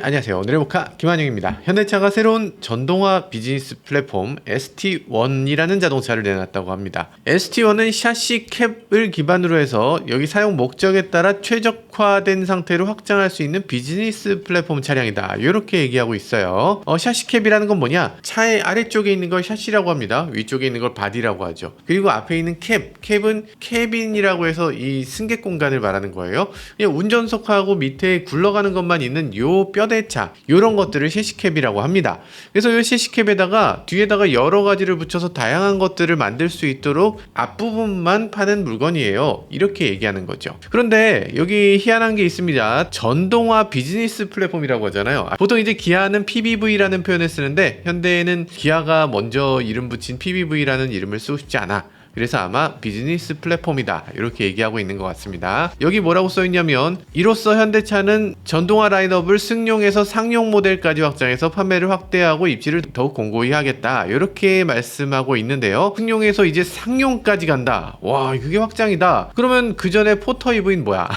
안녕하세요. 오늘의 모카 김한영입니다. 현대차가 새로운 전동화 비즈니스 플랫폼 ST1이라는 자동차를 내놨다고 합니다. ST1은 샤시 캡을 기반으로 해서 여기 사용 목적에 따라 최적화된 상태로 확장할 수 있는 비즈니스 플랫폼 차량이다. 이렇게 얘기하고 있어요. 샤시 캡이라는 건 뭐냐? 차의 아래쪽에 있는 걸 샤시라고 합니다. 위쪽에 있는 걸 바디라고 하죠. 그리고 앞에 있는 캡은 캐빈이라고 해서 이 승객 공간을 말하는 거예요. 그냥 운전석하고 밑에 굴러가는 것만 있는 요 뼈대차 요런 것들을 샤시캡이라고 합니다. 그래서 이 샤시캡에다가 뒤에다가 여러 가지를 붙여서 다양한 것들을 만들 수 있도록 앞부분만 파는 물건이에요. 이렇게 얘기하는 거죠. 그런데 여기 희한한 게 있습니다. 전동화 비즈니스 플랫폼이라고 하잖아요. 보통 이제 기아는 PBV라는 표현을 쓰는데 현대에는 기아가 먼저 이름 붙인 PBV라는 이름을 쓰고 싶지 않아. 그래서 아마 비즈니스 플랫폼이다 이렇게 얘기하고 있는 것 같습니다. 여기 뭐라고 써있냐면 이로써 현대차는 전동화 라인업을 승용에서 상용 모델까지 확장해서 판매를 확대하고 입지를 더욱 공고히 하겠다 이렇게 말씀하고 있는데요. 승용에서 이제 상용까지 간다. 와 그게 확장이다. 그러면 그 전에 포터 EV는 뭐야?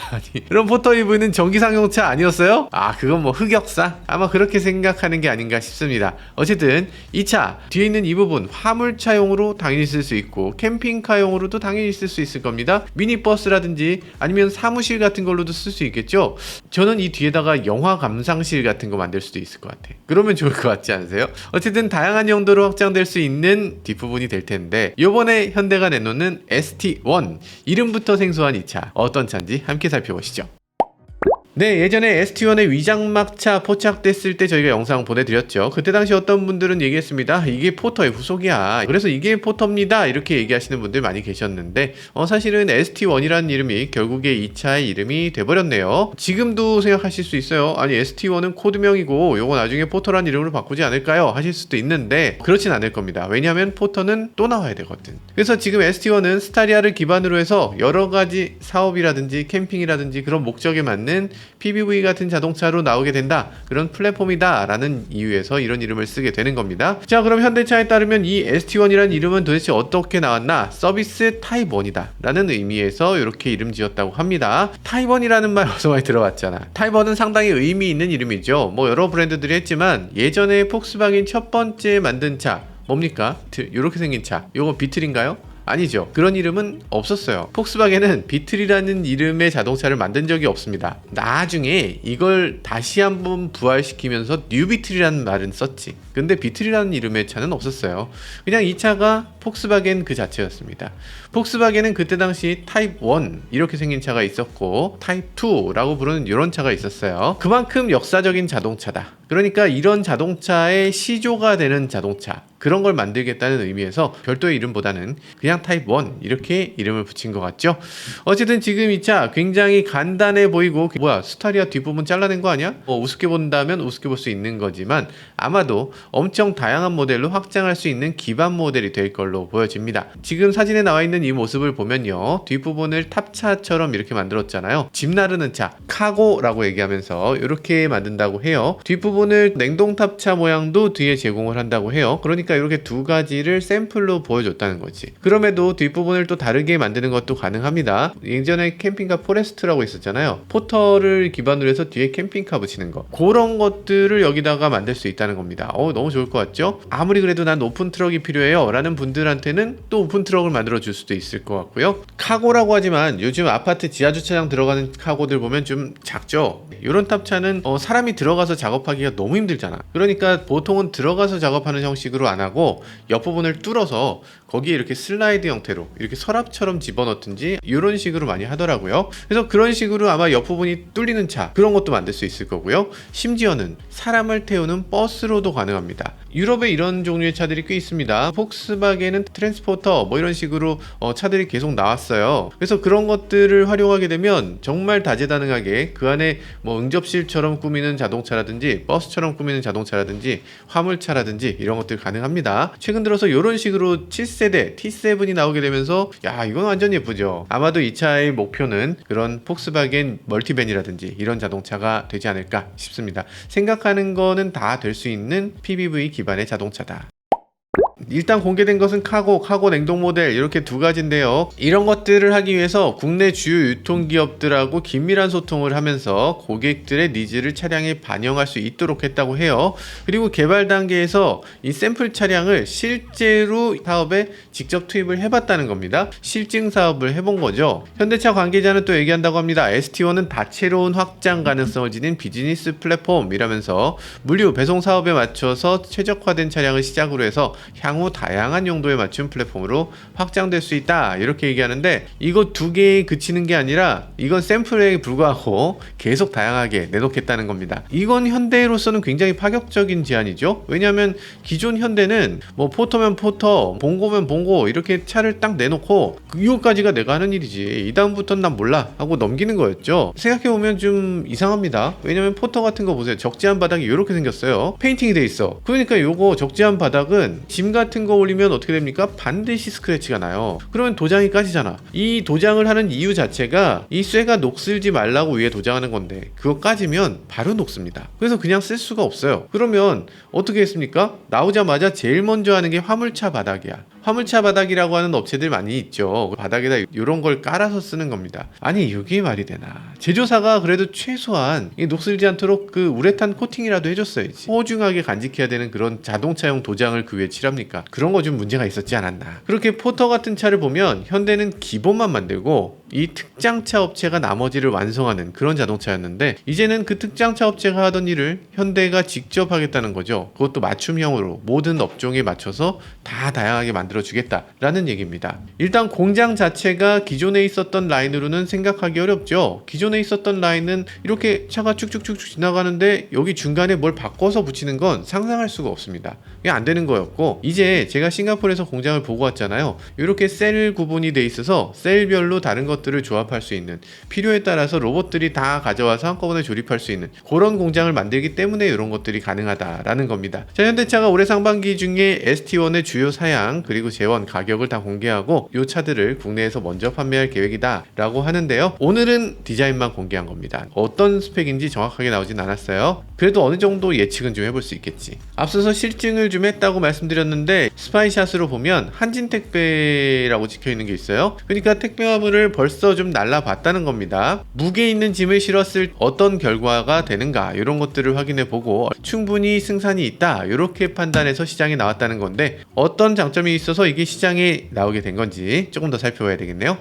그럼 포터 EV는 전기 상용차 아니었어요? 그건 뭐 흑역사? 아마 그렇게 생각하는 게 아닌가 싶습니다. 어쨌든 이 차 뒤에 있는 이 부분 화물차용으로 당연히 쓸 수 있고 캠핑카용으로도 당연히 쓸 수 있을 겁니다. 미니버스라든지 아니면 사무실 같은 걸로도 쓸 수 있겠죠. 저는 이 뒤에다가 영화 감상실 같은 거 만들 수도 있을 것 같아. 그러면 좋을 것 같지 않으세요? 어쨌든 다양한 용도로 확장될 수 있는 뒷부분이 될 텐데 요번에 현대가 내놓는 ST1 이름부터 생소한 이 차 어떤 차인지 함께 살펴보시죠. 네, 예전에 ST1의 위장막차 포착됐을 때 저희가 영상 보내드렸죠. 그때 당시 어떤 분들은 얘기했습니다. 이게 포터의 후속이야. 그래서 이게 포터입니다. 이렇게 얘기하시는 분들 많이 계셨는데 사실은 ST1이라는 이름이 결국에 이 차의 이름이 돼버렸네요. 지금도 생각하실 수 있어요. 아니 ST1은 코드명이고 요거 나중에 포터란 이름으로 바꾸지 않을까요? 하실 수도 있는데 그렇진 않을 겁니다. 왜냐하면 포터는 또 나와야 되거든. 그래서 지금 ST1은 스타리아를 기반으로 해서 여러가지 사업이라든지 캠핑이라든지 그런 목적에 맞는 PBV 같은 자동차로 나오게 된다. 그런 플랫폼이다 라는 이유에서 이런 이름을 쓰게 되는 겁니다. 자, 그럼 현대차에 따르면 이 ST1이라는 이름은 도대체 어떻게 나왔나? 서비스 타입 1이다 라는 의미에서 이렇게 이름 지었다고 합니다. 타입 1이라는 말 어서 많이 들어봤잖아. 타입 1은 상당히 의미 있는 이름이죠. 뭐 여러 브랜드들이 했지만 예전에 폭스바겐 첫 번째 만든 차 뭡니까? 이렇게 생긴 차. 요거 비틀인가요? 아니죠. 그런 이름은 없었어요. 폭스바겐은 비틀이라는 이름의 자동차를 만든 적이 없습니다. 나중에 이걸 다시 한번 부활시키면서 뉴 비틀이라는 말은 썼지. 근데 비틀이라는 이름의 차는 없었어요. 그냥 이 차가 폭스바겐 그 자체였습니다. 폭스바겐은 그때 당시 타입 1 이렇게 생긴 차가 있었고 타입 2라고 부르는 이런 차가 있었어요. 그만큼 역사적인 자동차다. 그러니까 이런 자동차의 시조가 되는 자동차 그런 걸 만들겠다는 의미에서 별도의 이름보다는 그냥 타입 1 이렇게 이름을 붙인 것 같죠. 어쨌든 지금 이 차 굉장히 간단해 보이고 뭐야 스타리아 뒷부분 잘라낸 거 아니야? 우습게 본다면 우습게 볼 수 있는 거지만 아마도 엄청 다양한 모델로 확장할 수 있는 기반 모델이 될 걸로 보여집니다. 지금 사진에 나와 있는 이 모습을 보면요 뒷부분을 탑차처럼 이렇게 만들었잖아요. 짐 나르는 차 카고라고 얘기하면서 이렇게 만든다고 해요. 뒷부분을 냉동 탑차 모양도 뒤에 제공을 한다고 해요. 그러니까 이렇게 두 가지를 샘플로 보여줬다는 거지. 그럼에도 뒷부분을 또 다르게 만드는 것도 가능합니다. 예전에 캠핑카 포레스트라고 있었잖아요. 포터를 기반으로 해서 뒤에 캠핑카 붙이는 거 그런 것들을 여기다가 만들 수 있다는 겁니다. 너무 좋을 것 같죠? 아무리 그래도 난 오픈 트럭이 필요해요 라는 분들한테는 또 오픈 트럭을 만들어 줄 수도 있을 것 같고요. 카고라고 하지만 요즘 아파트 지하주차장 들어가는 카고들 보면 좀 작죠? 이런 탑차는 사람이 들어가서 작업하기가 너무 힘들잖아. 그러니까 보통은 들어가서 작업하는 형식으로 안 하고 옆부분을 뚫어서 거기에 이렇게 슬라이드 형태로 이렇게 서랍처럼 집어넣든지 이런 식으로 많이 하더라고요. 그래서 그런 식으로 아마 옆부분이 뚫리는 차 그런 것도 만들 수 있을 거고요. 심지어는 사람을 태우는 버스로도 가능합니다. 유럽에 이런 종류의 차들이 꽤 있습니다. 폭스바겐은 트랜스포터 뭐 이런 식으로 차들이 계속 나왔어요. 그래서 그런 것들을 활용하게 되면 정말 다재다능하게 그 안에 뭐 응접실처럼 꾸미는 자동차라든지 버스처럼 꾸미는 자동차라든지 화물차라든지 이런 것들 가능합니다. 최근 들어서 이런 식으로 7세대 T7이 나오게 되면서 야 이건 완전 예쁘죠. 아마도 이 차의 목표는 그런 폭스바겐 멀티밴이라든지 이런 자동차가 되지 않을까 싶습니다. 생각하는 거는 다 될 수 있는 PBV 기반의 자동차다. 일단 공개된 것은 카고 냉동 모델 이렇게 두 가지인데요. 이런 것들을 하기 위해서 국내 주요 유통기업들하고 긴밀한 소통을 하면서 고객들의 니즈를 차량에 반영할 수 있도록 했다고 해요. 그리고 개발 단계에서 이 샘플 차량을 실제로 사업에 직접 투입을 해봤다는 겁니다. 실증 사업을 해본 거죠. 현대차 관계자는 또 얘기한다고 합니다. ST1은 다채로운 확장 가능성을 지닌 비즈니스 플랫폼이라면서 물류 배송 사업에 맞춰서 최적화된 차량을 시작으로 해서 향후 다양한 용도에 맞춘 플랫폼으로 확장될 수 있다 이렇게 얘기하는데, 이거 두 개에 그치는 게 아니라 이건 샘플에 불과하고 계속 다양하게 내놓겠다는 겁니다. 이건 현대로서는 굉장히 파격적인 제안이죠. 왜냐하면 기존 현대는 뭐 포터면 포터, 봉고면 봉고 이렇게 차를 딱 내놓고 이거까지가 내가 하는 일이지 이 다음부터는 난 몰라 하고 넘기는 거였죠. 생각해보면 좀 이상합니다. 왜냐면 포터 같은 거 보세요. 적재한 바닥이 이렇게 생겼어요. 페인팅이 돼 있어. 그러니까 요거 적재한 바닥은 짐 같은 거 올리면 어떻게 됩니까? 반드시 스크래치가 나요. 그러면 도장이 까지잖아. 이 도장을 하는 이유 자체가 이 쇠가 녹슬지 말라고 위에 도장하는 건데 그거 까지면 바로 녹습니다. 그래서 그냥 쓸 수가 없어요. 그러면 어떻게 했습니까? 나오자마자 제일 먼저 하는 게 화물차 바닥이야. 화물차 바닥이라고 하는 업체들 많이 있죠. 바닥에다 이런 걸 깔아서 쓰는 겁니다. 아니 이게 말이 되나. 제조사가 그래도 최소한 녹슬지 않도록 그 우레탄 코팅이라도 해줬어야지. 소중하게 간직해야 되는 그런 자동차용 도장을 그 위에 칠합니까? 그런 거 좀 문제가 있었지 않았나. 그렇게 포터 같은 차를 보면 현대는 기본만 만들고 이 특장차 업체가 나머지를 완성하는 그런 자동차였는데, 이제는 그 특장차 업체가 하던 일을 현대가 직접 하겠다는 거죠. 그것도 맞춤형으로 모든 업종에 맞춰서 다 다양하게 만들어주겠다라는 얘기입니다. 일단 공장 자체가 기존에 있었던 라인으로는 생각하기 어렵죠. 기존에 있었던 라인은 이렇게 차가 쭉쭉쭉 지나가는데 여기 중간에 뭘 바꿔서 붙이는 건 상상할 수가 없습니다. 이게 안 되는 거였고, 이제 제가 싱가포르에서 공장을 보고 왔잖아요. 이렇게 셀 구분이 돼 있어서 셀별로 다른 것들을 조합할 수 있는, 필요에 따라서 로봇들이 다 가져와서 한꺼번에 조립할 수 있는 그런 공장을 만들기 때문에 이런 것들이 가능하다라는 겁니다. 자, 현대차가 올해 상반기 중에 ST1의 주요 사양 그리고 재원 가격을 다 공개하고 이 차들을 국내에서 먼저 판매할 계획이다 라고 하는데요. 오늘은 디자인만 공개한 겁니다. 어떤 스펙인지 정확하게 나오진 않았어요. 그래도 어느 정도 예측은 좀 해볼 수 있겠지. 앞서서 실증을 좀 했다고 말씀드렸는데, 스파이샷으로 보면 한진택배라고 찍혀있는 게 있어요. 그러니까 택배 화물을 벌써 좀 날라봤다는 겁니다. 무게 있는 짐을 실었을 어떤 결과가 되는가 이런 것들을 확인해 보고 충분히 승산이 있다 이렇게 판단해서 시장에 나왔다는 건데, 어떤 장점이 있어서 이게 시장에 나오게 된 건지 조금 더 살펴봐야 되겠네요.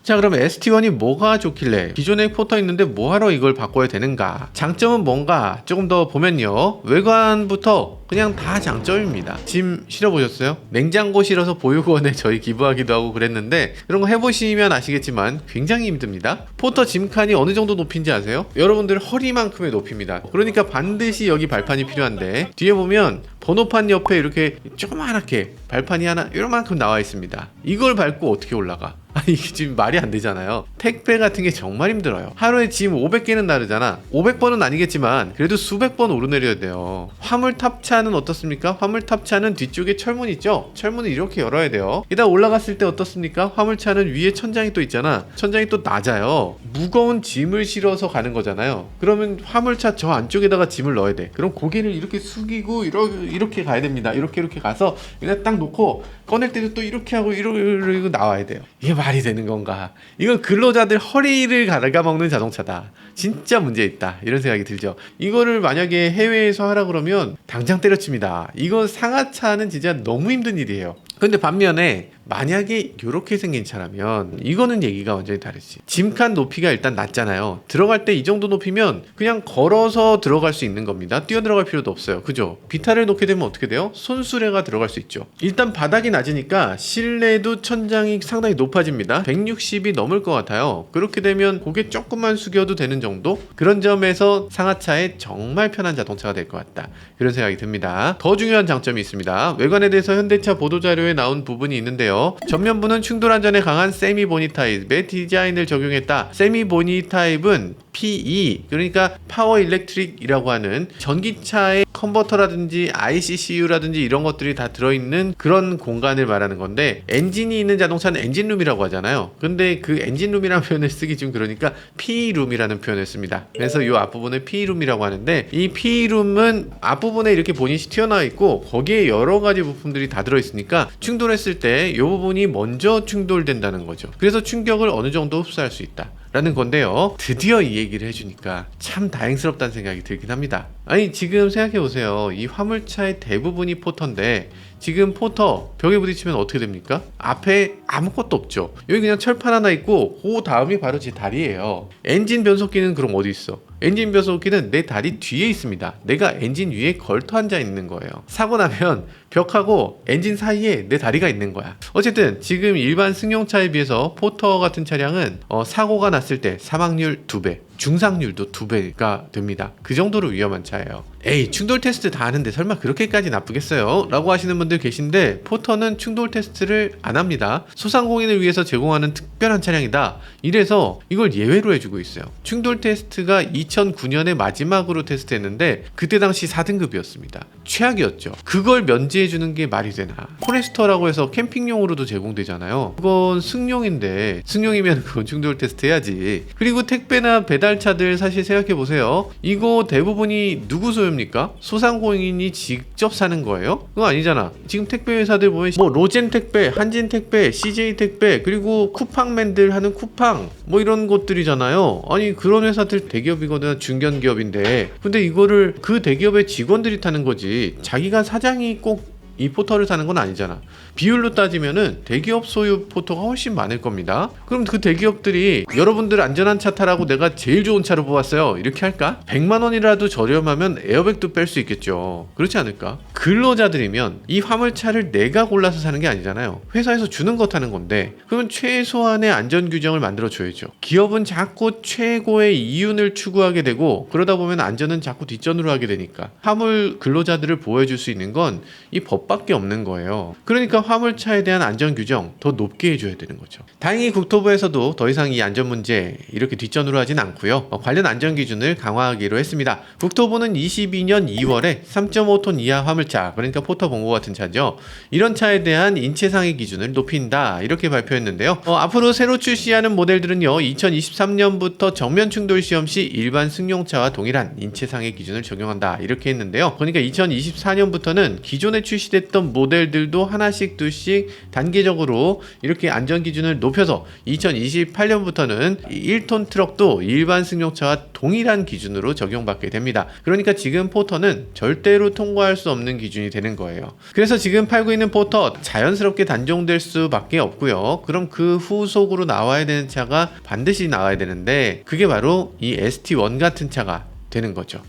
자, 그럼 ST1이 뭐가 좋길래 기존에 포터 있는데 뭐하러 이걸 바꿔야 되는가? 장점은 뭔가 조금 더 보면요, 외관부터 그냥 다 장점입니다. 짐 실어보셨어요? 냉장고 실어서 보육원에 저희 기부하기도 하고 그랬는데, 그런 거 해보시면 아시겠지만 굉장히 힘듭니다. 포터 짐칸이 어느 정도 높이인지 아세요? 여러분들 허리만큼의 높이입니다. 그러니까 반드시 여기 발판이 필요한데, 뒤에 보면 번호판 옆에 이렇게 조그맣게 발판이 하나 요만큼 나와 있습니다. 이걸 밟고 어떻게 올라가? 아니 이게 지금 말이 안 되잖아요. 택배 같은 게 정말 힘들어요. 하루에 짐 500개는 나르잖아. 500번은 아니겠지만 그래도 수백 번 오르내려야 돼요. 화물 탑차는 어떻습니까? 화물 탑차는 뒤쪽에 철문 있죠? 철문을 이렇게 열어야 돼요. 게다가 올라갔을 때 어떻습니까? 화물차는 위에 천장이 또 있잖아. 천장이 또 낮아요. 무거운 짐을 실어서 가는 거잖아요. 그러면 화물차 저 안쪽에다가 짐을 넣어야 돼. 그럼 고개를 이렇게 숙이고 이렇게 가야 됩니다. 이렇게 가서 그냥 딱 놓고 꺼낼 때도 또 이렇게 하고 이러고 나와야 돼요. 이게 말이 되는 건가? 이건 근로자들 허리를 갉아먹는 자동차다. 진짜 문제 있다. 이런 생각이 들죠. 이거를 만약에 해외에서 하라 그러면 당장 때려칩니다. 이건 상하차는 진짜 너무 힘든 일이에요. 근데 반면에 만약에 이렇게 생긴 차라면 이거는 얘기가 완전히 다르지. 짐칸 높이가 일단 낮잖아요. 들어갈 때 이 정도 높이면 그냥 걸어서 들어갈 수 있는 겁니다. 뛰어 들어갈 필요도 없어요. 그죠? 비탈을 놓게 되면 어떻게 돼요? 손수레가 들어갈 수 있죠. 일단 바닥이 낮으니까 실내도 천장이 상당히 높아집니다. 160이 넘을 것 같아요. 그렇게 되면 고개 조금만 숙여도 되는 정도? 그런 점에서 상하차에 정말 편한 자동차가 될 것 같다. 그런 생각이 듭니다. 더 중요한 장점이 있습니다. 외관에 대해서 현대차 보도자료에 나온 부분이 있는데요. 전면부는 충돌 안전에 강한 세미 보니 타입의 디자인을 적용했다. 세미 보니 타입은 PE, 그러니까 파워 일렉트릭이라고 하는 전기차의 컨버터라든지 ICCU라든지 이런 것들이 다 들어있는 그런 공간을 말하는 건데, 엔진이 있는 자동차는 엔진룸이라고 하잖아요. 근데 그 엔진룸이라는 표현을 쓰기 좀 그러니까 PE룸이라는 표현을 씁니다. 그래서 이 앞부분을 PE룸이라고 하는데, 이 PE룸은 앞부분에 이렇게 보닛이 튀어나와 있고 거기에 여러 가지 부품들이 다 들어있으니까 충돌했을 때 이 부분이 먼저 충돌된다는 거죠. 그래서 충격을 어느 정도 흡수할 수 있다 라는 건데요. 드디어 이 얘기를 해주니까 참 다행스럽다는 생각이 들긴 합니다. 아니, 지금 생각해보세요. 이 화물차의 대부분이 포터인데, 지금 포터 벽에 부딪히면 어떻게 됩니까? 앞에 아무것도 없죠. 여기 그냥 철판 하나 있고 그 다음이 바로 제 다리예요. 엔진 변속기는 그럼 어디 있어? 엔진 변속기는 내 다리 뒤에 있습니다. 내가 엔진 위에 걸터 앉아 있는 거예요. 사고 나면 벽하고 엔진 사이에 내 다리가 있는 거야. 어쨌든 지금 일반 승용차에 비해서 포터 같은 차량은 사고가 났을 때 사망률 2배, 중상률도 2배가 됩니다. 그 정도로 위험한 차예요. 에이, 충돌 테스트 다 하는데 설마 그렇게까지 나쁘겠어요? 라고 하시는 분들 계신데, 포터는 충돌 테스트를 안 합니다. 소상공인을 위해서 제공하는 특별한 차량이다. 이래서 이걸 예외로 해주고 있어요. 충돌 테스트가 2009년에 마지막으로 테스트했는데 그때 당시 4등급이었습니다. 최악이었죠. 그걸 면제해주는 게 말이 되나. 포레스터라고 해서 캠핑용으로도 제공되잖아요. 그건 승용인데, 승용이면 그건 충돌 테스트 해야지. 그리고 택배나 배달차들 사실 생각해보세요. 이거 대부분이 누구 소유입니까? 소상공인이 직접 사는 거예요? 그거 아니잖아. 지금 택배 회사들 보면 뭐 로젠 택배, 한진 택배, CJ 택배, 그리고 쿠팡맨들 하는 쿠팡, 뭐 이런 것들이잖아요. 아니, 그런 회사들 대기업이거나 중견기업인데, 근데 이거를 그 대기업의 직원들이 타는 거지 자기가 사장이 꼭 이 포터를 사는 건 아니잖아. 비율로 따지면은 대기업 소유 포터가 훨씬 많을 겁니다. 그럼 그 대기업들이 여러분들 안전한 차 타라고 내가 제일 좋은 차로 뽑았어요, 이렇게 할까? 100만 원이라도 저렴하면 에어백도 뺄 수 있겠죠. 그렇지 않을까? 근로자들이면 이 화물차를 내가 골라서 사는 게 아니잖아요. 회사에서 주는 거 타는 건데, 그러면 최소한의 안전 규정을 만들어 줘야죠. 기업은 자꾸 최고의 이윤을 추구하게 되고, 그러다 보면 안전은 자꾸 뒷전으로 하게 되니까 화물 근로자들을 보호해 줄 수 있는 건 이 법밖에 없는 거예요. 그러니까 화물차에 대한 안전 규정 더 높게 해줘야 되는 거죠. 다행히 국토부에서도 더 이상 이 안전 문제 이렇게 뒷전으로 하진 않고요. 관련 안전 기준을 강화하기로 했습니다. 국토부는 22년 2월에 3.5톤 이하 화물차, 그러니까 포터 봉고 같은 차죠, 이런 차에 대한 인체상해 기준을 높인다, 이렇게 발표했는데요. 앞으로 새로 출시하는 모델들은요, 2023년부터 정면 충돌 시험 시 일반 승용차와 동일한 인체상해 기준을 적용한다, 이렇게 했는데요. 그러니까 2024년부터는 기존에 출시됐던 모델들도 하나씩 둘씩 단계적으로 이렇게 안전 기준을 높여서 2028년부터는 1톤 트럭도 일반 승용차와 동일한 기준으로 적용받게 됩니다. 그러니까 지금 포터는 절대로 통과할 수 없는 기준이 되는 거예요. 그래서 지금 팔고 있는 포터 자연스럽게 단종될 수밖에 없고요. 그럼 그 후속으로 나와야 되는 차가 반드시 나와야 되는데, 그게 바로 이 ST1 같은 차가 되는 거죠.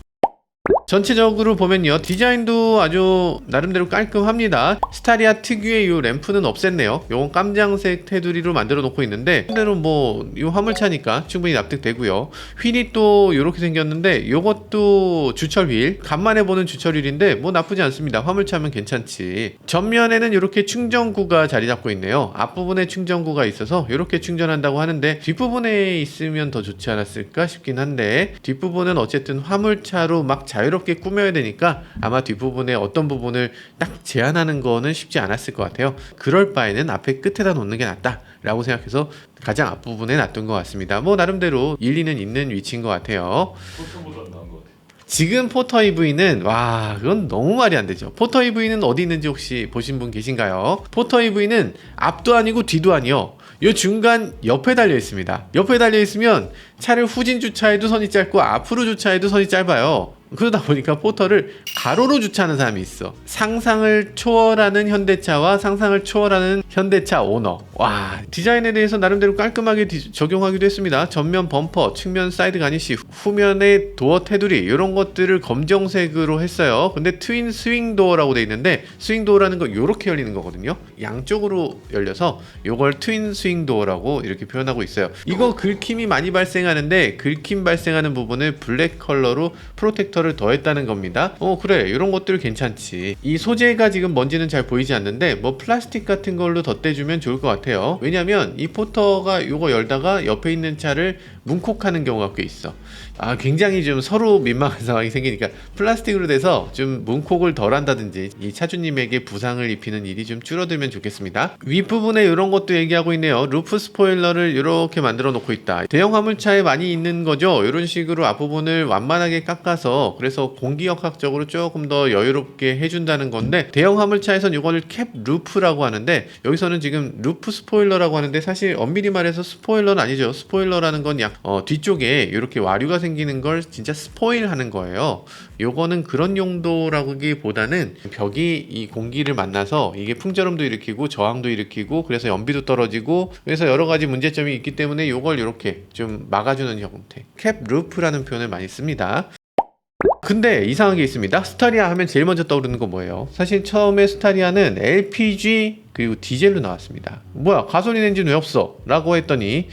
전체적으로 보면요, 디자인도 아주 나름대로 깔끔합니다. 스타리아 특유의 이 램프는 없앴네요. 요건 깜장색 테두리로 만들어 놓고 있는데, 실제로 뭐 이 화물차니까 충분히 납득되고요. 휠이 또 이렇게 생겼는데, 요것도 주철 휠, 간만에 보는 주철 휠인데 뭐 나쁘지 않습니다. 화물차면 괜찮지. 전면에는 이렇게 충전구가 자리 잡고 있네요. 앞부분에 충전구가 있어서 이렇게 충전한다고 하는데, 뒷부분에 있으면 더 좋지 않았을까 싶긴 한데, 뒷부분은 어쨌든 화물차로 막 자유롭게 꾸며야 되니까 아마 뒷부분에 어떤 부분을 딱 제한하는 거는 쉽지 않았을 것 같아요. 그럴 바에는 앞에 끝에다 놓는 게 낫다 라고 생각해서 가장 앞부분에 놔둔 것 같습니다. 뭐 나름대로 일리는 있는 위치인 것 같아요. 포터보다 안 나은 것 같아요. 지금 포터 EV는 그건 너무 말이 안 되죠. 포터 EV는 어디 있는지 혹시 보신 분 계신가요? 포터 EV는 앞도 아니고 뒤도 아니요, 이 중간 옆에 달려 있습니다. 옆에 달려 있으면 차를 후진 주차해도 선이 짧고 앞으로 주차해도 선이 짧아요. 그러다 보니까 포터를 가로로 주차하는 사람이 있어. 상상을 초월하는 현대차와 상상을 초월하는 현대차 오너. 와, 디자인에 대해서 나름대로 깔끔하게 적용하기도 했습니다. 전면 범퍼, 측면 사이드 가니쉬, 후면의 도어 테두리, 이런 것들을 검정색으로 했어요. 근데 트윈 스윙 도어라고 돼 있는데, 스윙 도어라는 거 이렇게 열리는 거거든요. 양쪽으로 열려서 이걸 트윈 스윙 도어라고 이렇게 표현하고 있어요. 이거 긁힘이 많이 발생하는데, 긁힘 발생하는 부분을 블랙 컬러로 프로텍터를 더했다는 겁니다. 그래, 이런 것들 괜찮지. 이 소재가 지금 뭔지는 잘 보이지 않는데 뭐 플라스틱 같은 걸로 덧대주면 좋을 것 같아요. 왜냐면 이 포터가 이거 열다가 옆에 있는 차를 뭉콕하는 경우가 꽤 있어. 굉장히 좀 서로 민망한 상황이 생기니까 플라스틱으로 돼서 좀 문콕을 덜 한다든지 이 차주님에게 부상을 입히는 일이 좀 줄어들면 좋겠습니다. 윗부분에 이런 것도 얘기하고 있네요. 루프 스포일러를 이렇게 만들어 놓고 있다. 대형 화물차에 많이 있는 거죠. 이런 식으로 앞부분을 완만하게 깎아서 그래서 공기역학적으로 조금 더 여유롭게 해준다는 건데, 대형 화물차에선 이거를 캡 루프라고 하는데 여기서는 지금 루프 스포일러라고 하는데 사실 엄밀히 말해서 스포일러는 아니죠. 스포일러라는 건 뒤쪽에 이렇게 와류가 생기는 걸 진짜 스포일 하는 거예요. 요거는 그런 용도라기보다는 벽이 이 공기를 만나서 이게 풍절음도 일으키고 저항도 일으키고 그래서 연비도 떨어지고 그래서 여러 가지 문제점이 있기 때문에 요걸 이렇게 좀 막아주는 형태, 캡 루프라는 표현을 많이 씁니다. 근데 이상한 게 있습니다. 스타리아 하면 제일 먼저 떠오르는 건 뭐예요? 사실 처음에 스타리아는 LPG 그리고 디젤로 나왔습니다. 뭐야, 가솔린 엔진 왜 없어? 라고 했더니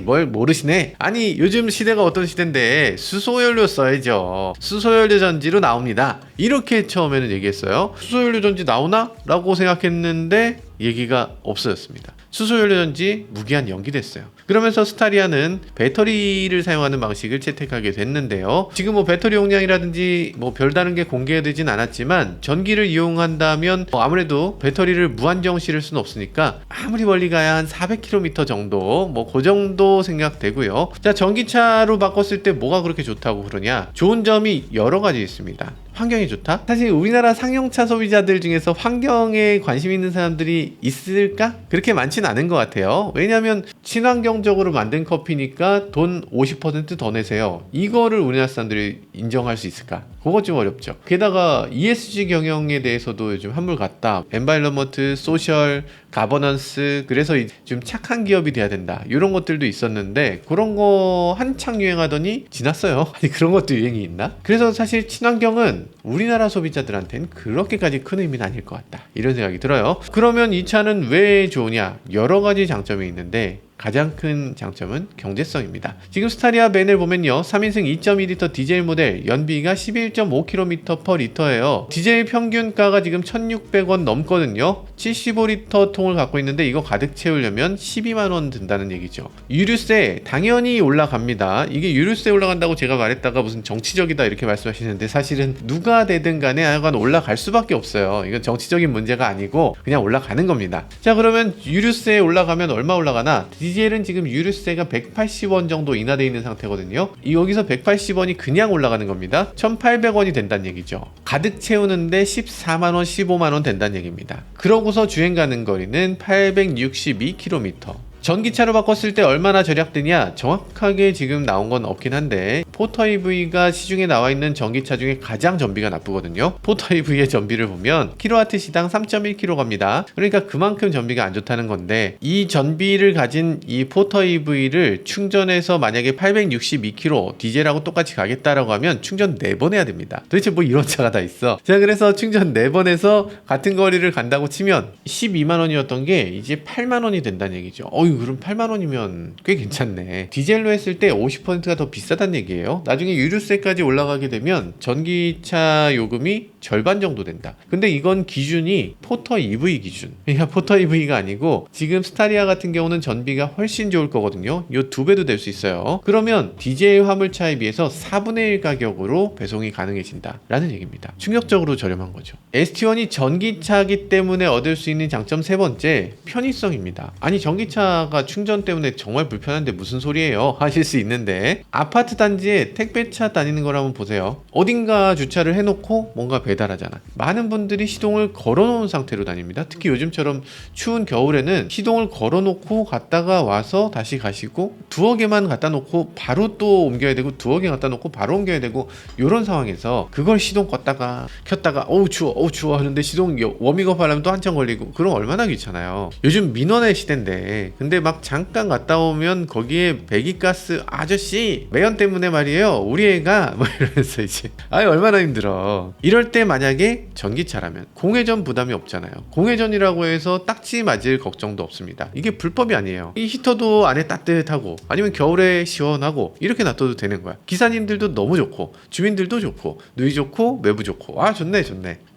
뭘 모르시네. 아니, 요즘 시대가 어떤 시대인데 수소연료 써야죠. 수소연료 전지로 나옵니다. 이렇게 처음에는 얘기했어요. 수소연료 전지 나오나? 라고 생각했는데 얘기가 없어졌습니다. 수소연료 전지 무기한 연기됐어요. 그러면서 스타리아는 배터리를 사용하는 방식을 채택하게 됐는데요. 지금 배터리 용량이라든지 별다른 게 공개되진 않았지만 전기를 이용한다면 아무래도 배터리를 무한정 실을 수는 없으니까 아무리 멀리 가야 한 400km 정도 그 정도 생각되고요. 자, 전기차로 바꿨을 때 뭐가 그렇게 좋다고 그러냐? 좋은 점이 여러 가지 있습니다. 환경이 좋다? 사실 우리나라 상용차 소비자들 중에서 환경에 관심 있는 사람들이 있을까? 그렇게 많진 않은 것 같아요. 왜냐하면 친환경적으로 만든 커피니까 돈 50% 더 내세요. 이거를 우리나라 사람들이 인정할 수 있을까? 그거 좀 어렵죠. 게다가 ESG 경영에 대해서도 요즘 한물 같다. 엔바이러먼트, 소셜, 가버넌스, 그래서 좀 착한 기업이 돼야 된다. 이런 것들도 있었는데 그런 거 한창 유행하더니 지났어요. 아니, 그런 것도 유행이 있나? 그래서 사실 친환경은 우리나라 소비자들한테는 그렇게까지 큰 의미는 아닐 것 같다. 이런 생각이 들어요. 그러면 이 차는 왜 좋으냐? 여러 가지 장점이 있는데 가장 큰 장점은 경제성입니다. 지금 스타리아 벤을 보면요, 3인승 2.2L 디젤 모델 연비가 11.5km/L예요. 디젤 평균가가 지금 1,600원 넘거든요. 75L 통을 갖고 있는데 이거 가득 채우려면 12만원 든다는 얘기죠. 유류세 당연히 올라갑니다. 이게 유류세 올라간다고 제가 말했다가 무슨 정치적이다 이렇게 말씀하시는데 사실은 누가 되든 간에 하여간 올라갈 수밖에 없어요. 이건 정치적인 문제가 아니고 그냥 올라가는 겁니다. 자, 그러면 유류세 올라가면 얼마 올라가나? 디젤은 지금 유류세가 180원 정도 인하되어 있는 상태거든요. 여기서 180원이 그냥 올라가는 겁니다. 1,800원이 된다는 얘기죠. 가득 채우는데 14만원, 15만원 된다는 얘기입니다. 그러고서 주행 가는 거리는 862km. 전기차로 바꿨을 때 얼마나 절약되냐? 정확하게 지금 나온 건 없긴 한데 포터 EV가 시중에 나와 있는 전기차 중에 가장 전비가 나쁘거든요. 포터 EV의 전비를 보면 킬로와트 시당 3.1kg 갑니다. 그러니까 그만큼 전비가 안 좋다는 건데 이 전비를 가진 이 포터 EV를 충전해서 만약에 862km 디젤하고 똑같이 가겠다라고 하면 충전 4번 해야 됩니다. 도대체 뭐 이런 차가 다 있어? 자, 그래서 충전 4번 해서 같은 거리를 간다고 치면 12만원이었던 게 이제 8만원이 된다는 얘기죠. 그럼 8만원이면 꽤 괜찮네. 디젤로 했을 때 50%가 더 비싸다는 얘기예요. 나중에 유류세까지 올라가게 되면 전기차 요금이 절반 정도 된다. 근데 이건 기준이 포터 EV 기준. 그러니까 포터 EV가 아니고 지금 스타리아 같은 경우는 전비가 훨씬 좋을 거거든요. 요 2배도 될 수 있어요. 그러면 디젤 화물차에 비해서 4분의 1 가격으로 배송이 가능해진다 라는 얘기입니다. 충격적으로 저렴한 거죠. ST1이 전기차기 때문에 얻을 수 있는 장점 세 번째, 편의성입니다. 아니, 전기차가 충전 때문에 정말 불편한데 무슨 소리예요? 하실 수 있는데 아파트 단지에 택배차 다니는 걸 한번 보세요. 어딘가 주차를 해놓고 뭔가 배달하잖아. 많은 분들이 시동을 걸어놓은 상태로 다닙니다. 특히 요즘처럼 추운 겨울에는 시동을 걸어놓고 갔다가 와서 다시 가시고 두어 개만 갖다 놓고 바로 또 옮겨야 되고 두어 개 갖다 놓고 바로 옮겨야 되고 이런 상황에서 그걸 시동 껐다가 켰다가 어우 추워 하는데 시동 워밍업 하려면 또 한참 걸리고 그럼 얼마나 귀찮아요. 요즘 민원의 시대인데 근데 막 잠깐 갔다 오면 거기에 배기가스 아저씨 매연 때문에 말이에요 우리 애가 이러면서 이제 얼마나 힘들어. 이럴 때 만약에 전기차라면 공회전 부담이 없잖아요. 공회전이라고 해서 딱지 맞을 걱정도 없습니다. 이게 불법이 아니에요. 이 히터도 안에 따뜻하고 아니면 겨울에 시원하고 이렇게 놔둬도 되는 거야. 기사님들도 너무 좋고 주민들도 좋고 누이 좋고 매부 좋고 좋네.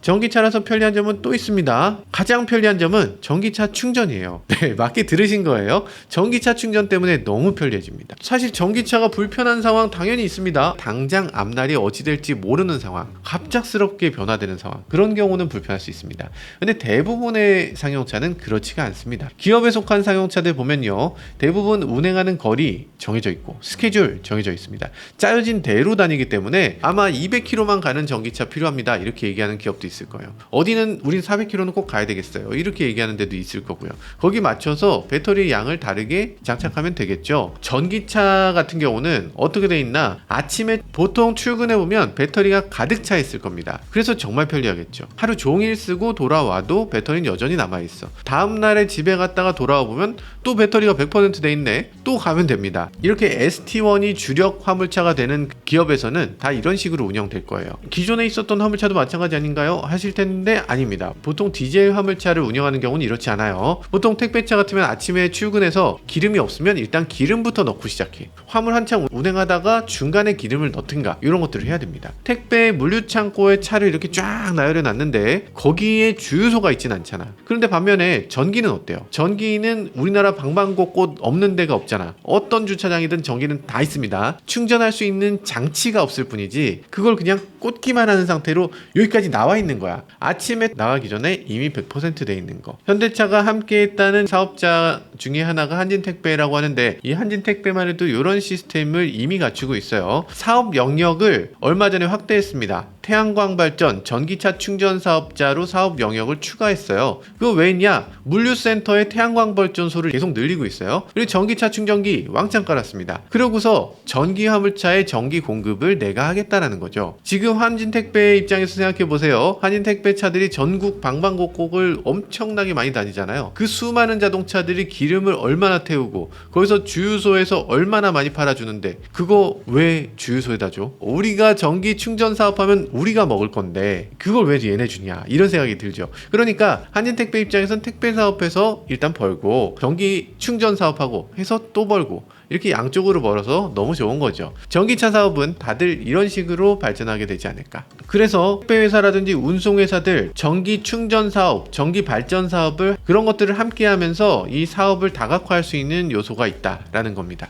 전기차라서 편리한 점은 또 있습니다. 가장 편리한 점은 전기차 충전이에요. 네, 맞게 들으신 거예요. 전기차 충전 때문에 너무 편리해집니다. 사실 전기차가 불편한 상황 당연히 있습니다. 당장 앞날이 어찌 될지 모르는 상황, 갑작스럽게 변화되는 상황, 그런 경우는 불편할 수 있습니다. 근데 대부분의 상용차는 그렇지가 않습니다. 기업에 속한 상용차들 보면요, 대부분 운행하는 거리 정해져 있고 스케줄 정해져 있습니다. 짜여진 대로 다니기 때문에 아마 200km만 가는 전기차 필요합니다, 이렇게 얘기하는 기업도 있을 거예요. 어디는 우린 400km는 꼭 가야 되겠어요, 이렇게 얘기하는 데도 있을 거고요. 거기 맞춰서 배터리 양을 다르게 장착하면 되겠죠. 전기차 같은 경우는 어떻게 돼 있나, 아침에 보통 출근해 보면 배터리가 가득 차 있을 겁니다. 그래서 정말 편리하겠죠. 하루 종일 쓰고 돌아와도 배터리는 여전히 남아 있어. 다음날에 집에 갔다가 돌아와 보면 또 배터리가 100% 돼 있네, 또 가면 됩니다. 이렇게 ST1이 주력 화물차가 되는 기업에서는 다 이런 식으로 운영될 거예요. 기존에 있었던 화물차도 마찬가지 아닌가요? 하실 텐데 아닙니다. 보통 디젤 화물차를 운영하는 경우는 이렇지 않아요. 보통 택배차 같으면 아침에 출근해서 기름이 없으면 일단 기름부터 넣고 시작해. 화물 한창 운행하다가 중간에 기름을 넣든가 이런 것들을 해야 됩니다. 택배 물류창고에 차를 이렇게 쫙 나열해 놨는데 거기에 주유소가 있진 않잖아. 그런데 반면에 전기는 어때요? 전기는 우리나라 방방곡곡 없는 데가 없잖아. 어떤 주차장이든 전기는 다 있습니다. 충전할 수 있는 장치가 없을 뿐이지 그걸 그냥 꽂기만 하는 상태로 여기까지 나와 있는 거야. 아침에 나가기 전에 이미 100% 돼 있는 거. 현대차가 함께 했다는 사업자 중에 하나가 한진택배라고 하는데, 이 한진택배만 해도 이런 시스템을 이미 갖추고 있어요. 사업 영역을 얼마 전에 확대했습니다. 태양광 발전 전기차 충전 사업자로 사업 영역을 추가했어요. 그거 왜 했냐? 물류센터에 태양광 발전소를 계속 늘리고 있어요. 그리고 전기차 충전기 왕창 깔았습니다. 그러고서 전기 화물차의 전기 공급을 내가 하겠다라는 거죠. 지금 한진택배 입장에서 생각해 보세요. 한진택배 차들이 전국 방방곡곡을 엄청나게 많이 다니잖아요. 그 수많은 자동차들이 기름을 얼마나 태우고 거기서 주유소에서 얼마나 많이 팔아주는데 그거 왜 주유소에다 줘? 우리가 전기 충전 사업하면 우리가 먹을 건데 그걸 왜 얘네 주냐, 이런 생각이 들죠. 그러니까 한진택배 입장에선 택배 사업해서 일단 벌고 전기 충전 사업하고 해서 또 벌고, 이렇게 양쪽으로 벌어서 너무 좋은 거죠. 전기차 사업은 다들 이런 식으로 발전하게 되지 않을까. 그래서 택배회사라든지 운송회사들 전기 충전 사업, 전기 발전 사업을, 그런 것들을 함께 하면서 이 사업을 다각화할 수 있는 요소가 있다라는 겁니다.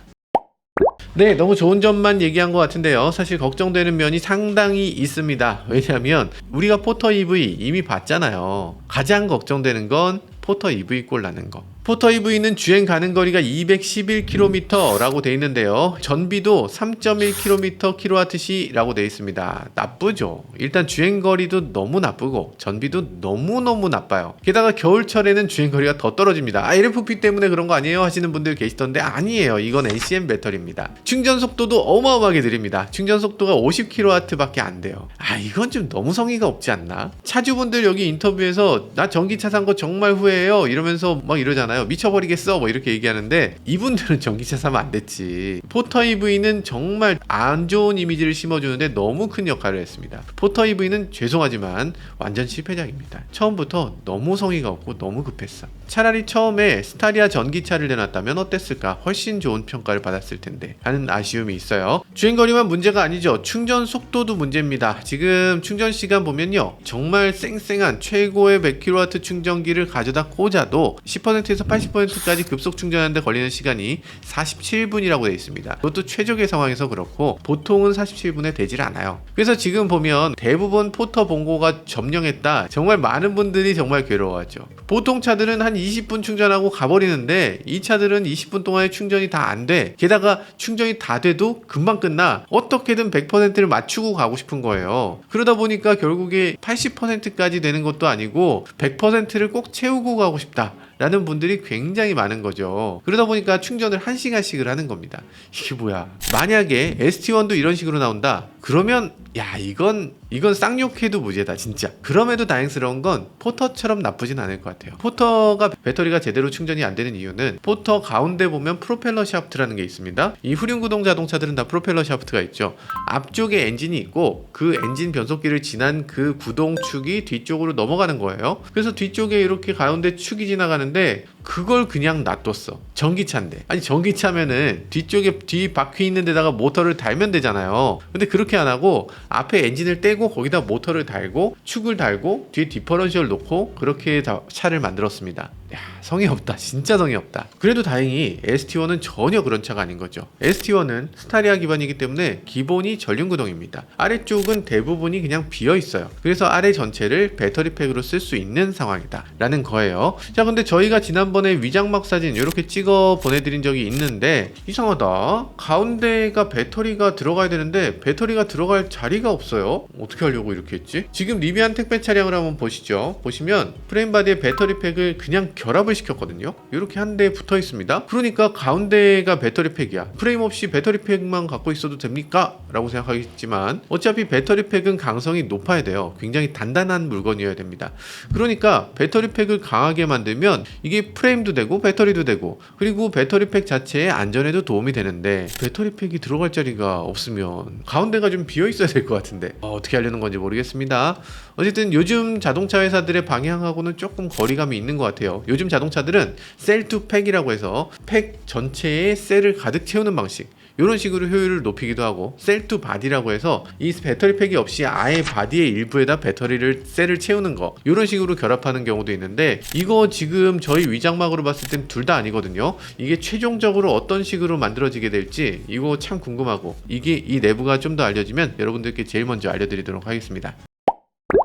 네, 너무 좋은 점만 얘기한 것 같은데요. 사실 걱정되는 면이 상당히 있습니다. 왜냐하면 우리가 포터 EV 이미 봤잖아요. 가장 걱정되는 건 포터 EV 꼴 나는 거. 포터 EV는 주행 가는 거리가 211km라고 돼 있는데요. 전비도 3.1km kWh라고 돼 있습니다. 나쁘죠. 일단 주행 거리도 너무 나쁘고 전비도 너무너무 나빠요. 게다가 겨울철에는 주행 거리가 더 떨어집니다. LFP 때문에 그런 거 아니에요 하시는 분들 계시던데 아니에요. 이건 NCM 배터리입니다. 충전 속도도 어마어마하게 느립니다. 충전 속도가 50kW 밖에 안 돼요. 이건 좀 너무 성의가 없지 않나? 차주분들 여기 인터뷰에서 나 전기차 산 거 정말 후회해요 이러면서 막 이러잖아요. 미쳐버리겠어 뭐 이렇게 얘기하는데 이분들은 전기차 사면 안 됐지. 포터 EV는 정말 안 좋은 이미지를 심어주는데 너무 큰 역할을 했습니다. 포터 EV는 죄송하지만 완전 실패작입니다. 처음부터 너무 성의가 없고 너무 급했어. 차라리 처음에 스타리아 전기차를 내놨다면 어땠을까? 훨씬 좋은 평가를 받았을 텐데 하는 아쉬움이 있어요. 주행거리만 문제가 아니죠. 충전 속도도 문제입니다. 지금 충전 시간 보면요, 정말 쌩쌩한 최고의 100kW 충전기를 가져다 꽂아도 10%에서 80%까지 급속 충전하는데 걸리는 시간이 47분이라고 되어 있습니다. 그것도 최적의 상황에서 그렇고 보통은 47분에 되질 않아요. 그래서 지금 보면 대부분 포터 본고가 점령했다. 정말 많은 분들이 정말 괴로워하죠. 보통 차들은 한 20분 충전하고 가버리는데 이 차들은 20분 동안에 충전이 다 안 돼. 게다가 충전이 다 돼도 금방 끝나. 어떻게든 100%를 맞추고 가고 싶은 거예요. 그러다 보니까 결국에 80%까지 되는 것도 아니고 100%를 꼭 채우고 가고 싶다 라는 분들이 굉장히 많은 거죠. 그러다 보니까 충전을 1시간씩을 하는 겁니다. 이게 뭐야. 만약에 ST1도 이런 식으로 나온다 그러면 이건 쌍욕해도 무죄다 진짜. 그럼에도 다행스러운 건 포터처럼 나쁘진 않을 것 같아요. 포터가 배터리가 제대로 충전이 안 되는 이유는 포터 가운데 보면 프로펠러 샤프트라는 게 있습니다. 이 후륜구동 자동차들은 다 프로펠러 샤프트가 있죠. 앞쪽에 엔진이 있고 그 엔진 변속기를 지난 그 구동축이 뒤쪽으로 넘어가는 거예요. 그래서 뒤쪽에 이렇게 가운데 축이 지나가는데 그걸 그냥 놔뒀어. 전기차인데. 아니 전기차면은 뒤쪽에 뒤 바퀴 있는 데다가 모터를 달면 되잖아요. 근데 그렇게 안 하고 앞에 엔진을 떼고 깨고 거기다 모터를 달고 축을 달고 뒤에 디퍼런셜 놓고 그렇게 차를 만들었습니다. 야, 성의 없다. 진짜 성의 없다. 그래도 다행히 ST1은 전혀 그런 차가 아닌 거죠. ST1은 스타리아 기반이기 때문에 기본이 전륜구동입니다. 아래쪽은 대부분이 그냥 비어 있어요. 그래서 아래 전체를 배터리팩으로 쓸 수 있는 상황이다 라는 거예요. 자, 근데 저희가 지난번에 위장막 사진 이렇게 찍어 보내드린 적이 있는데 이상하다. 가운데가 배터리가 들어가야 되는데 배터리가 들어갈 자리가 없어요. 어떻게 하려고 이렇게 했지? 지금 리비안 택배 차량을 한번 보시죠. 보시면 프레임 바디에 배터리팩을 그냥 결합을 시켰거든요. 이렇게 한 대 붙어 있습니다. 그러니까 가운데가 배터리팩이야. 프레임 없이 배터리팩만 갖고 있어도 됩니까? 라고 생각하겠지만 어차피 배터리팩은 강성이 높아야 돼요. 굉장히 단단한 물건이어야 됩니다. 그러니까 배터리팩을 강하게 만들면 이게 프레임도 되고 배터리도 되고 그리고 배터리팩 자체의 안전에도 도움이 되는데 배터리팩이 들어갈 자리가 없으면 가운데가 좀 비어 있어야 될 것 같은데 어떻게 하려는 건지 모르겠습니다. 어쨌든 요즘 자동차 회사들의 방향하고는 조금 거리감이 있는 것 같아요. 요즘 자동차들은 셀 투 팩이라고 해서 팩 전체에 셀을 가득 채우는 방식, 이런 식으로 효율을 높이기도 하고 셀 투 바디라고 해서 이 배터리팩이 없이 아예 바디의 일부에다 셀을 채우는 거, 이런 식으로 결합하는 경우도 있는데 이거 지금 저희 위장막으로 봤을 땐 둘 다 아니거든요. 이게 최종적으로 어떤 식으로 만들어지게 될지 이거 참 궁금하고 이 내부가 좀 더 알려지면 여러분들께 제일 먼저 알려드리도록 하겠습니다.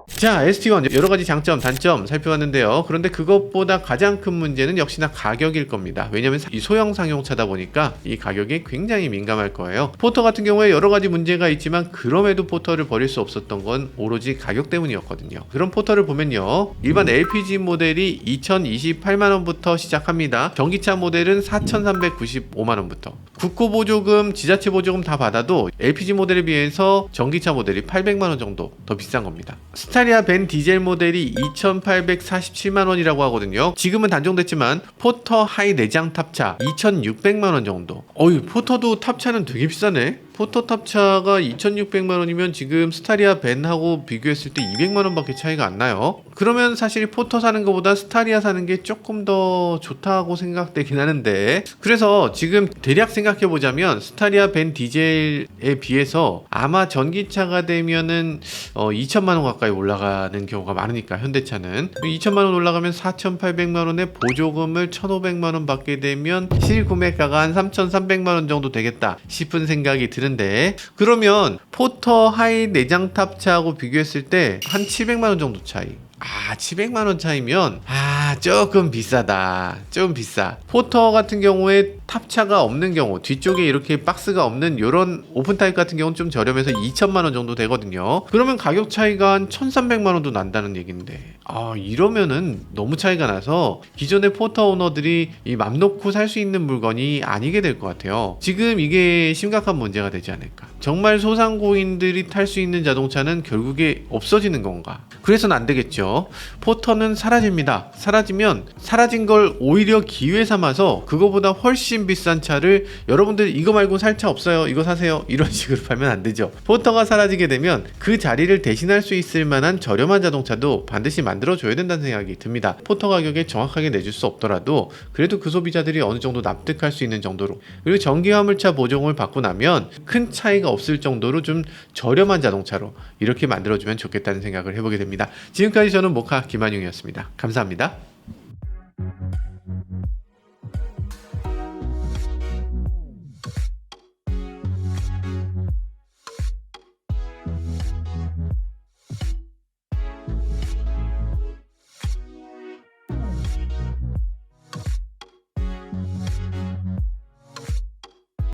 자, ST1 여러가지 장점, 단점 살펴봤는데요. 그런데 그것보다 가장 큰 문제는 역시나 가격일 겁니다. 왜냐면 이 소형 상용차다 보니까 이 가격에 굉장히 민감할 거예요. 포터 같은 경우에 여러가지 문제가 있지만 그럼에도 포터를 버릴 수 없었던 건 오로지 가격 때문이었거든요. 그럼 포터를 보면요, 일반 LPG 모델이 2028만원부터 시작합니다. 전기차 모델은 4395만원부터. 국고보조금, 지자체 보조금 다 받아도 LPG 모델에 비해서 전기차 모델이 800만원 정도 더 비싼 겁니다. 스타리아 벤 디젤 모델이 2,847만원이라고 하거든요. 지금은 단종됐지만 포터 하이 내장 탑차 2,600만원 정도. 포터도 탑차는 되게 비싸네. 포터 탑차가 2,600만원이면 지금 스타리아 벤하고 비교했을 때 200만원 밖에 차이가 안 나요. 그러면 사실 포터 사는 것보다 스타리아 사는 게 조금 더 좋다고 생각되긴 하는데, 그래서 지금 대략 생각해보자면 스타리아 벤 디젤에 비해서 아마 전기차가 되면은 2천만원 가까이 올라가는 경우가 많으니까, 현대차는 2천만원 올라가면 4,800만원에 보조금을 1,500만원 받게 되면 실구매가가 한 3,300만원 정도 되겠다 싶은 생각이 드는데, 그러면 포터 하이 내장 탑차하고 비교했을 때 한 700만원 정도 차이. 700만원 차이면 조금 비싸다. 좀 비싸. 포터 같은 경우에 탑차가 없는 경우, 뒤쪽에 이렇게 박스가 없는 이런 오픈 타입 같은 경우는 좀 저렴해서 2천만원 정도 되거든요. 그러면 가격 차이가 한 1,300만원도 난다는 얘기인데, 이러면은 너무 차이가 나서 기존의 포터 오너들이 이 맘 놓고 살 수 있는 물건이 아니게 될 것 같아요. 지금 이게 심각한 문제가 되지 않을까. 정말 소상공인들이 탈 수 있는 자동차는 결국에 없어지는 건가? 그래서는 안 되겠죠. 포터는 사라집니다. 사라지면 사라진 걸 오히려 기회 삼아서 그거보다 훨씬 비싼 차를, 여러분들 이거 말고 살 차 없어요, 이거 사세요, 이런 식으로 팔면 안 되죠. 포터가 사라지게 되면 그 자리를 대신할 수 있을 만한 저렴한 자동차도 반드시 만들어줘야 된다는 생각이 듭니다. 포터 가격에 정확하게 내줄 수 없더라도 그래도 그 소비자들이 어느 정도 납득할 수 있는 정도로, 그리고 전기화물차 보조금을 받고 나면 큰 차이가 없을 정도로 좀 저렴한 자동차로 이렇게 만들어주면 좋겠다는 생각을 해보게 됩니다. 지금까지 저는 모카 김한용이었습니다. 감사합니다.